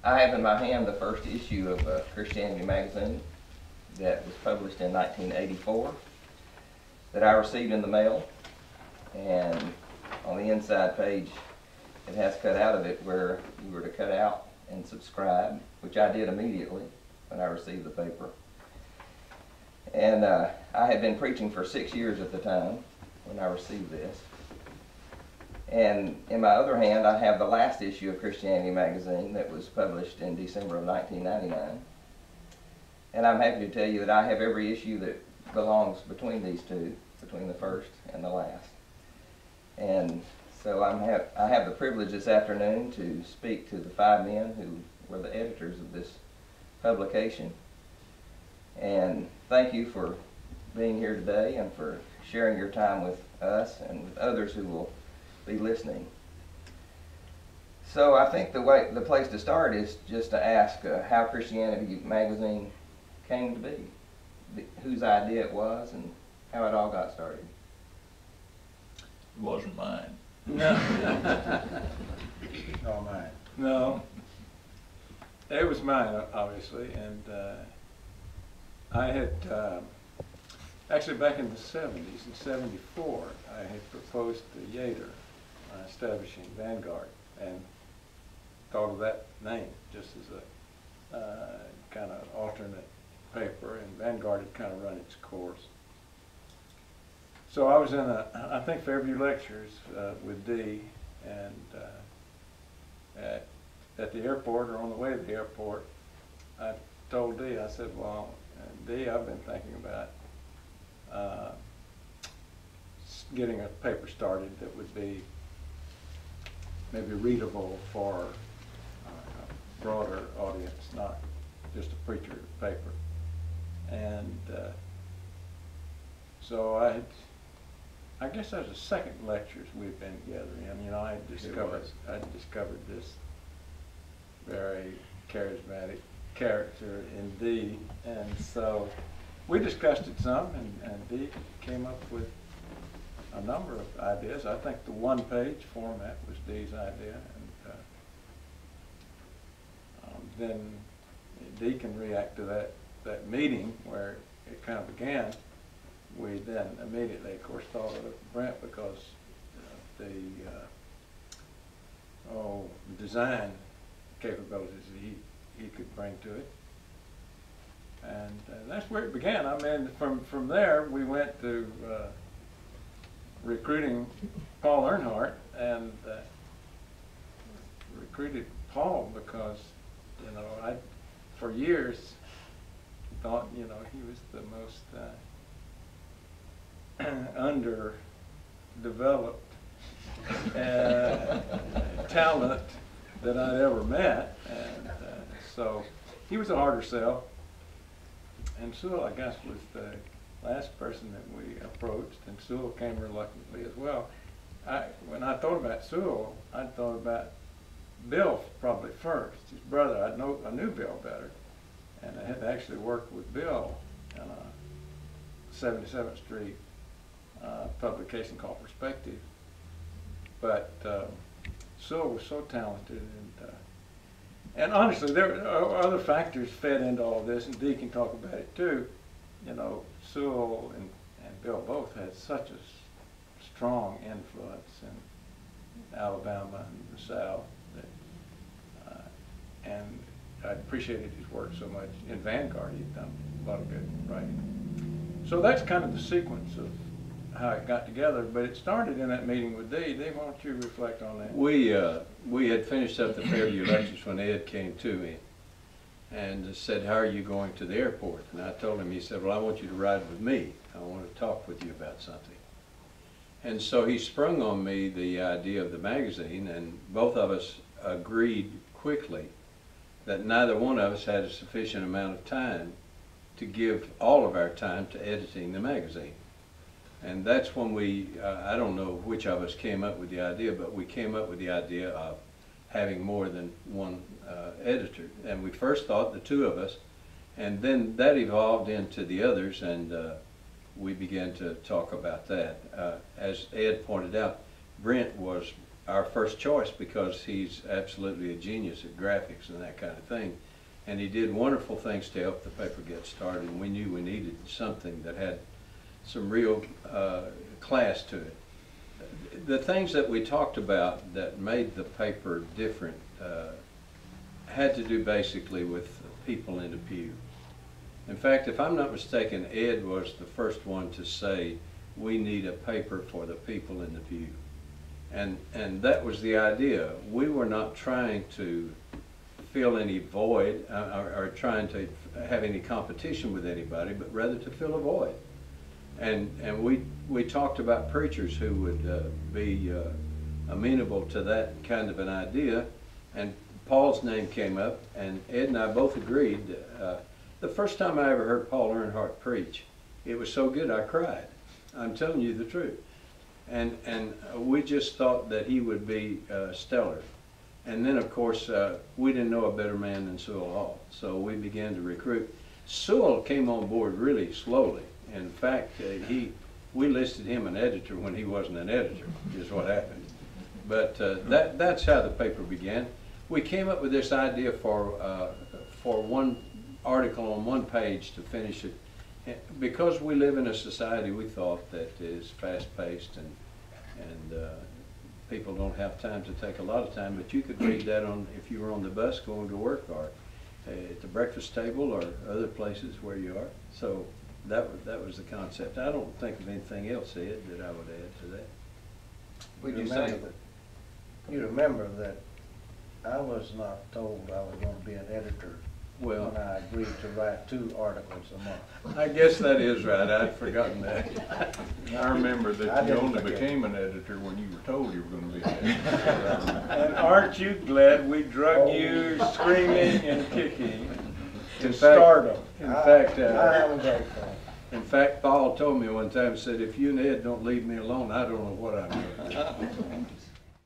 I have in my hand the first issue of Christianity magazine that was published in 1984 that I received in the mail. And on the inside page, it has cut out of it where you were to cut out and subscribe, which I did immediately when I received the paper. And I had been preaching for 6 years at the time when I received this. And in my other hand, I have the last issue of Christianity magazine that was published in December of 1999. And I'm happy to tell you that I have every issue that belongs between these two, between the first and the last. And so I have the privilege this afternoon to speak to the 5 men who were the editors of this publication. And thank you for being here today and for sharing your time with us and with others who will be listening. So I think the place to start is just to ask how Christianity magazine came to be, whose idea it was, and how it all got started. It wasn't mine. No. No, mine. No. It was mine, obviously, and I had, actually back in the 70s, in 74, I had proposed to Yater establishing Vanguard, and thought of that name just as a kind of alternate paper, and Vanguard had kind of run its course. So I was in I think Fairview Lectures with Dee, and at the airport, or on the way to the airport, I told Dee, I said, well, Dee, I've been thinking about getting a paper started that would be maybe readable for a broader audience, not just a preacher paper. And so I guess that was the second lectures we've been together in. You know, I discovered this very charismatic character in Dee, and so we discussed it some, and Dee came up with a number of ideas. I think the one-page format was Dee's idea, and then Dee can react to that meeting where it kind of began. We then immediately, of course, thought of Brent because the design capabilities that he could bring to it, and that's where it began. I mean, from there we went to recruiting Paul Earnhart, and recruited Paul because, you know, I for years thought, you know, he was the most underdeveloped talent that I'd ever met, and so he was a harder sell. And Sewell, I guess, was the last person that we approached, and Sewell came reluctantly as well. When I thought about Sewell, I thought about Bill probably first. His brother, I knew Bill better, and I had actually worked with Bill on a 77th Street publication called Perspective. But Sewell was so talented, and honestly, there are other factors fed into all of this, and Dee can talk about it too. You know, Sewell and Bill both had such a strong influence in Alabama and the South, that, and I appreciated his work so much. In Vanguard, he'd done a lot of good writing. So that's kind of the sequence of how it got together, but it started in that meeting with Dee. Dee, why don't you reflect on that? We had finished up the Fairview Lectures when Ed came to me and said, how are you going to the airport? And I told him, he said, well, I want you to ride with me. I want to talk with you about something. And so he sprung on me the idea of the magazine, and both of us agreed quickly that neither one of us had a sufficient amount of time to give all of our time to editing the magazine. And that's when we, I don't know which of us came up with the idea, but we came up with the idea of having more than one editor. And we first thought the two of us, and then that evolved into the others, and we began to talk about that. As Ed pointed out, Brent was our first choice because he's absolutely a genius at graphics and that kind of thing. And he did wonderful things to help the paper get started, and we knew we needed something that had some real class to it. The things that we talked about that made the paper different had to do basically with people in the pew. In fact, if I'm not mistaken, Ed was the first one to say, we need a paper for the people in the pew. And that was the idea. We were not trying to fill any void or trying to have any competition with anybody, but rather to fill a void. And we talked about preachers who would be amenable to that kind of an idea, and Paul's name came up, and Ed and I both agreed. The first time I ever heard Paul Earnhart preach, it was so good I cried. I'm telling you the truth. And we just thought that he would be stellar. And then, of course, we didn't know a better man than Sewell Hall, so we began to recruit. Sewell came on board really slowly. In fact, we listed him an editor when he wasn't an editor, is what happened. But that's how the paper began. We came up with this idea for one article on one page to finish it. Because we live in a society, we thought, that is fast-paced and people don't have time to take a lot of time, but you could read that if you were on the bus going to work or at the breakfast table or other places where you are. So that was the concept. I don't think of anything else, Ed, that I would add to that. Would you say? You remember that I was not told I was going to be an editor when I agreed to write 2 articles a month. I guess that is right. I'd forgotten that. I remember that you only became an editor when you were told you were going to be an editor. And aren't you glad we drug you screaming and kicking to In fact- stardom? I haven't had fun. In fact, Paul told me one time, said, if you and Ed don't leave me alone, I don't know what I'm doing.